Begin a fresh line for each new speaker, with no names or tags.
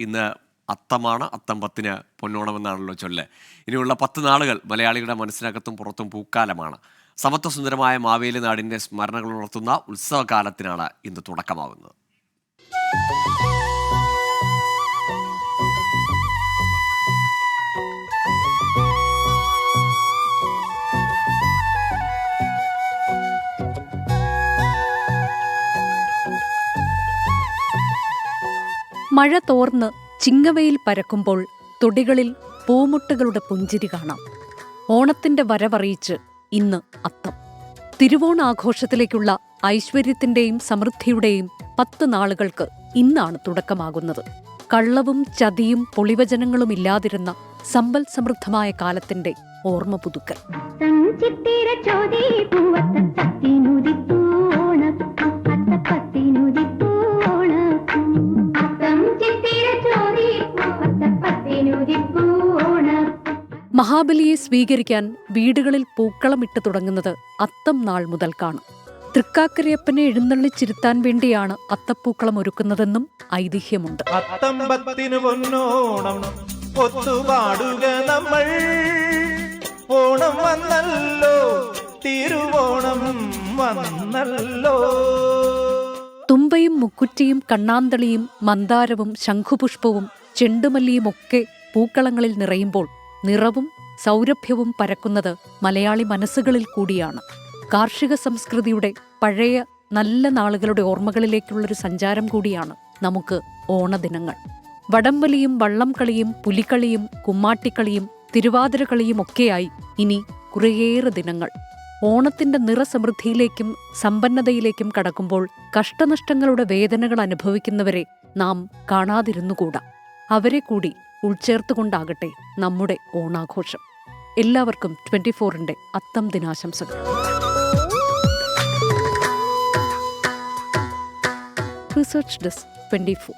ഇന്ന് അത്തമാണ്, അത്തം 10 പൊന്നോണമെന്നാണല്ലോ ചൊല്ല്. ഇനിയുള്ള 10 നാളുകൾ മലയാളികളുടെ മനസ്സിനകത്തും പുറത്തും പൂക്കാലമാണ്. സമത്വസുന്ദരമായ മാവേലി നാടിൻ്റെ സ്മരണകൾ ഉണർത്തുന്ന ഉത്സവകാലത്തിനാണ് ഇന്ന് തുടക്കമാകുന്നത്.
മഴ തോർന്ന് ചിങ്ങവയിൽ പരക്കുമ്പോൾ തൊടികളിൽ പൂമുട്ടുകളുടെ പുഞ്ചിരി കാണാം. ഓണത്തിന്റെ വരവറിയിച്ച് ഇന്ന് അത്തം. തിരുവോണാഘോഷത്തിലേക്കുള്ള ഐശ്വര്യത്തിന്റെയും സമൃദ്ധിയുടെയും 10 നാളുകൾക്ക് ഇന്നാണ് തുടക്കമാകുന്നത്. കള്ളവും ചതിയും പൊളിവചനങ്ങളും ഇല്ലാതിരുന്ന സമ്പൽ സമൃദ്ധമായ കാലത്തിന്റെ ഓർമ്മ പുതുക്കൽ. മഹാബലിയെ സ്വീകരിക്കാൻ വീടുകളിൽ പൂക്കളമിട്ട് തുടങ്ങുന്നത് അത്തം നാൾ മുതൽക്കാണ്. തൃക്കാക്കരയപ്പനെ എഴുന്നള്ളിച്ചിരുത്താൻ വേണ്ടിയാണ് അത്തപ്പൂക്കളം ഒരുക്കുന്നതെന്നും ഐതിഹ്യമുണ്ട്.
ഓണം വന്നല്ലോ, തിരുവോണം വന്നല്ലോ.
തുമ്പയും മുക്കുറ്റിയും കണ്ണാന്തളിയും മന്ദാരവും ശംഖുപുഷ്പവും ചെണ്ടുമല്ലിയുമൊക്കെ പൂക്കളങ്ങളിൽ നിറയുമ്പോൾ നിറവും സൗരഭ്യവും പരക്കുന്നത് മലയാളി മനസ്സുകളിൽ കൂടിയാണ്. കാർഷിക സംസ്കൃതിയുടെ പഴയ നല്ല നാളുകളുടെ ഓർമ്മകളിലേക്കുള്ളൊരു സഞ്ചാരം കൂടിയാണ് നമുക്ക് ഓണദിനങ്ങൾ. വടംവലിയും വള്ളംകളിയും പുലിക്കളിയും കുമ്മാട്ടിക്കളിയും തിരുവാതിരക്കളിയും ഒക്കെയായി ഇനി കുറേയേറെ ദിനങ്ങൾ. ഓണത്തിന്റെ നിറസമൃദ്ധിയിലേക്കും സമ്പന്നതയിലേക്കും കടക്കുമ്പോൾ കഷ്ടനഷ്ടങ്ങളുടെ വേദനകൾ അനുഭവിക്കുന്നവരെ നാം കാണാതിരുന്നുകൂടാ. അവരെ കൂടി ഉൾച്ചേർത്തുകൊണ്ടാകട്ടെ നമ്മുടെ ഓണാഘോഷം. എല്ലാവർക്കും 24-ന്റെ അത്തം ദിനാശംസകൾ. Research desk 24.